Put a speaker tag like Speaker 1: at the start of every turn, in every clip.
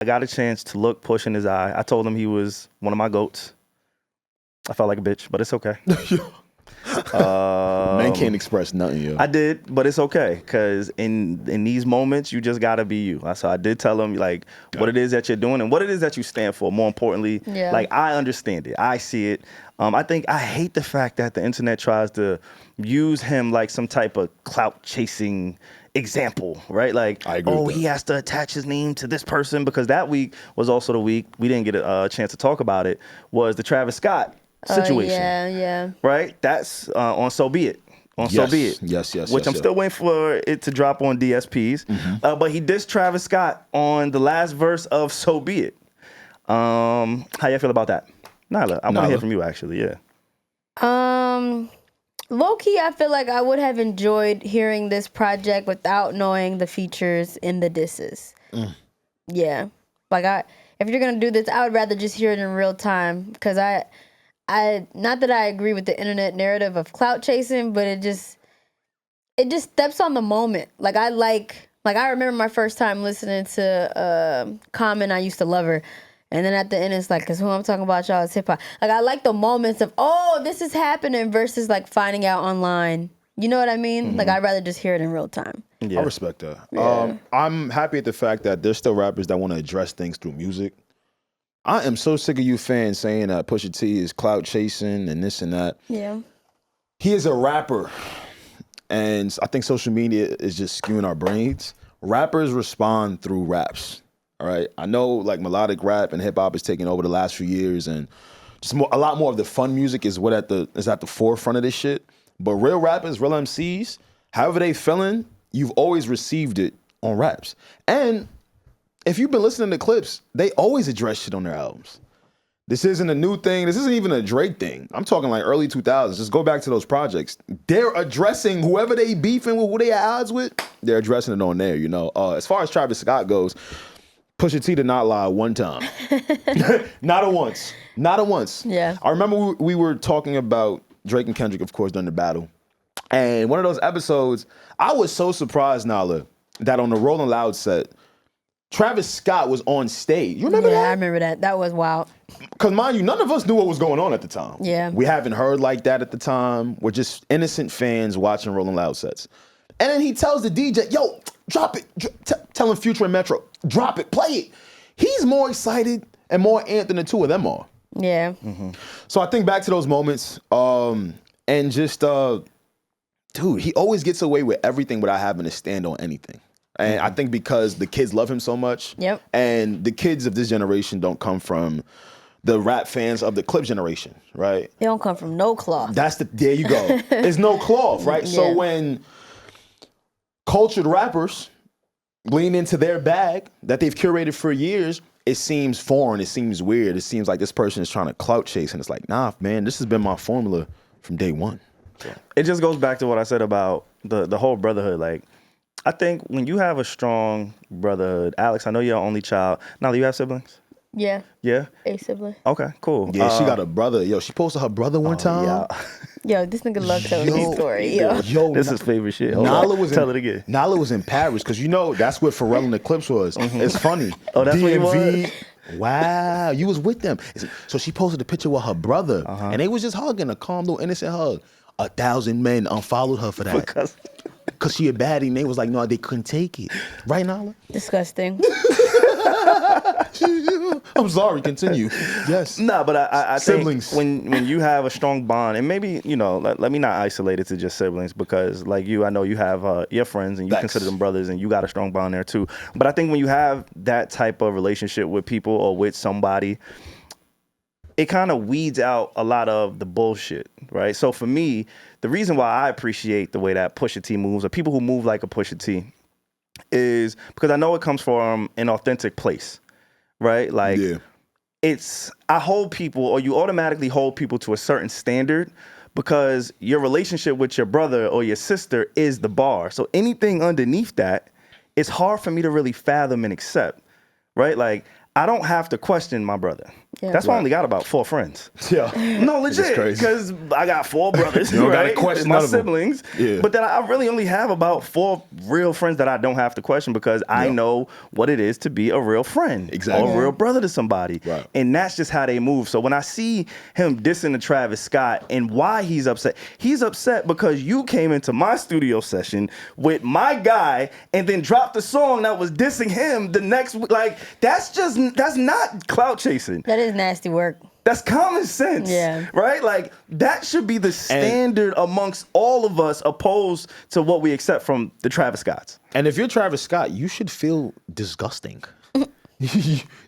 Speaker 1: I got a chance to look Push in his eye. I told him he was one of my GOATs. I felt like a bitch, but it's okay.
Speaker 2: Man can't express nothing, yo.
Speaker 1: I did, but it's okay, because in these moments, you just gotta be you. So I did tell him like what it is that you're doing and what it is that you stand for. More importantly, like I understand it, I see it. I hate the fact that the internet tries to use him like some type of clout chasing example, right? Like, oh, he has to attach his name to this person, because that week was also the week we didn't get a chance to talk about it. Was the Travis Scott situation?
Speaker 3: Yeah.
Speaker 1: Right. That's on So Be It. So Be It.
Speaker 2: Yes.
Speaker 1: Which I'm still waiting for it to drop on DSPs. But he dissed Travis Scott on the last verse of So Be It. How you feel about that, Nyla? I want to hear from you, actually. Yeah.
Speaker 3: Low key, I feel like I would have enjoyed hearing this project without knowing the features in the disses. Yeah. Like if you're gonna do this, I would rather just hear it in real time, because I not that I agree with the internet narrative of clout chasing, but it just steps on the moment. Like I remember my first time listening to Common, I Used to Love Her. And then at the end, it's like, because who I'm talking about, y'all, is hip hop. Like, I like the moments of, oh, this is happening, versus like finding out online. You know what I mean? Like, I'd rather just hear it in real time.
Speaker 2: I respect that.
Speaker 3: Yeah.
Speaker 2: I'm happy at the fact that there's still rappers that want to address things through music. I am so sick of you fans saying that Pusha T is clout chasing and this and that.
Speaker 3: Yeah.
Speaker 2: He is a rapper, and I think social media is just skewing our brains. Rappers respond through raps. All right, I know like melodic rap and hip hop is taking over the last few years, and just a lot more of the fun music is is at the forefront of this shit. But real rappers, real MCs, however they feeling, you've always received it on raps. And if you've been listening to Clipse, they always address shit on their albums. This isn't a new thing. This isn't even a Drake thing. I'm talking like early 2000s. Just go back to those projects. They're addressing whoever they beefing with, who they at odds with. They're addressing it on there. You know, as far as Travis Scott goes, Pusha T did not lie one time. Not a once.
Speaker 3: Yeah.
Speaker 2: I remember we were talking about Drake and Kendrick, of course, during the battle. And one of those episodes, I was so surprised, Nala, that on the Rolling Loud set, Travis Scott was on stage. You remember that?
Speaker 3: Yeah, I remember that. That was wild.
Speaker 2: Because mind you, none of us knew what was going on at the time.
Speaker 3: Yeah.
Speaker 2: We haven't heard like that at the time. We're just innocent fans watching Rolling Loud sets. And then he tells the DJ, yo, drop it. Telling Future and Metro, drop it, play it. He's more excited and more amped than the two of them are.
Speaker 3: Yeah.
Speaker 2: So I think back to those moments, and just, dude, he always gets away with everything without having to stand on anything. And I think because the kids love him so much, and the kids of this generation don't come from the rap fans of the Clipse generation, right?
Speaker 3: They don't come from no cloth.
Speaker 2: There you go. There's no cloth, right?
Speaker 3: Yeah.
Speaker 2: So when cultured rappers lean into their bag that they've curated for years, it seems foreign, it seems weird, it seems like this person is trying to clout chase, and it's like, nah, man, this has been my formula from day one. So.
Speaker 1: It just goes back to what I said about the whole brotherhood. Like, I think when you have a strong brotherhood, Alex, I know you're an only child. Now, do you have siblings?
Speaker 3: Yeah.
Speaker 1: Yeah?
Speaker 3: A sibling.
Speaker 1: Okay, cool.
Speaker 2: Yeah, she got a brother. Yo, she posted her brother one time.
Speaker 1: Yeah.
Speaker 3: Yo, this nigga loves telling his story. Yo.
Speaker 1: This is favorite shit. Tell it again.
Speaker 2: Nala was in Paris, because you know that's where Pharrell and the Clipse was. It's funny.
Speaker 1: Oh, that's where he
Speaker 2: DMV. Wow, you was with them. So she posted a picture with her brother, and they was just hugging, a calm little innocent hug. 1,000 men unfollowed her for that. Because she a baddie, and they was like, no, they couldn't take it. Right, Nala?
Speaker 3: Disgusting.
Speaker 2: I'm sorry, continue. Yes.
Speaker 1: No, but I think
Speaker 2: siblings.
Speaker 1: when you have a strong bond, and maybe, you know, let me not isolate it to just siblings, because like you, I know you have your friends and you consider them brothers, and you got a strong bond there too. But I think when you have that type of relationship with people or with somebody, it kind of weeds out a lot of the bullshit, right? So for me, the reason why I appreciate the way that Pusha T moves, or people who move like a Pusha T, is because I know it comes from an authentic place, right? Like, I hold people, or you automatically hold people to a certain standard, because your relationship with your brother or your sister is the bar. So anything underneath that, it's hard for me to really fathom and accept, right? Like, I don't have to question my brother.
Speaker 3: Yeah.
Speaker 1: That's why I only got about 4 friends.
Speaker 2: Yeah.
Speaker 1: No, legit,
Speaker 2: crazy.
Speaker 1: because I got 4 brothers,
Speaker 2: You don't gotta
Speaker 1: right?
Speaker 2: question
Speaker 1: My
Speaker 2: none of them.
Speaker 1: siblings.
Speaker 2: Yeah.
Speaker 1: But then I really only have about 4 real friends that I don't have to question because I know what it is to be a real friend.
Speaker 2: Exactly.
Speaker 1: Or a real brother to somebody.
Speaker 2: Right.
Speaker 1: And that's just how they move. So when I see him dissing to Travis Scott and why he's upset because you came into my studio session with my guy and then dropped a song that was dissing him the next week. Like, that's not clout chasing.
Speaker 3: That is nasty work.
Speaker 1: That's common sense, right? Like, that should be the standard amongst all of us opposed to what we accept from the Travis Scotts.
Speaker 2: And if you're Travis Scott, you should feel disgusting.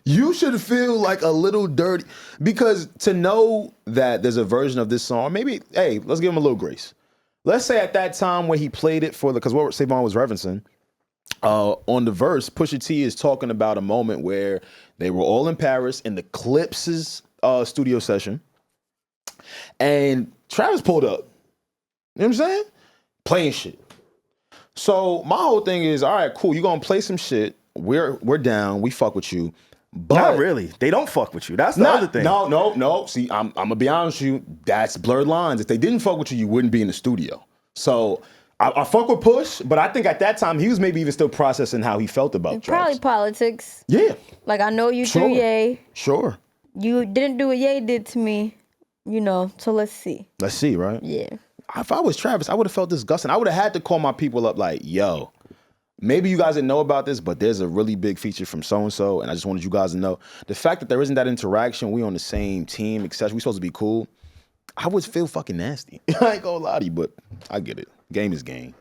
Speaker 2: You should feel like a little dirty. Because to know that there's a version of this song, maybe, hey, let's give him a little grace. Let's say at that time when he played it because what SaVon was referencing, on the verse, Pusha T is talking about a moment where they were all in Paris in the Clipse's studio session, and Travis pulled up. You know what I'm saying? Playing shit. So my whole thing is, all right, cool. You gonna play some shit? We're down. We fuck with you. But
Speaker 1: not really. They don't fuck with you. That's the other thing.
Speaker 2: No. See, I'm gonna be honest with you. That's blurred lines. If they didn't fuck with you, you wouldn't be in the studio. So I fuck with Push, but I think at that time he was maybe even still processing how he felt about
Speaker 3: Probably
Speaker 2: Travis.
Speaker 3: politics.
Speaker 2: Yeah.
Speaker 3: Like, I know you threw Ye.
Speaker 2: Sure.
Speaker 3: You didn't do what Ye did to me, so let's see.
Speaker 2: Let's see, right?
Speaker 3: Yeah.
Speaker 2: If I was Travis, I would have felt disgusting. I would have had to call my people up like, yo, maybe you guys didn't know about this, but there's a really big feature from so-and-so, and I just wanted you guys to know. The fact that there isn't that interaction, we on the same team, etc., we supposed to be cool, I would feel fucking nasty. I ain't gonna lie to you, but I get it. Game is game.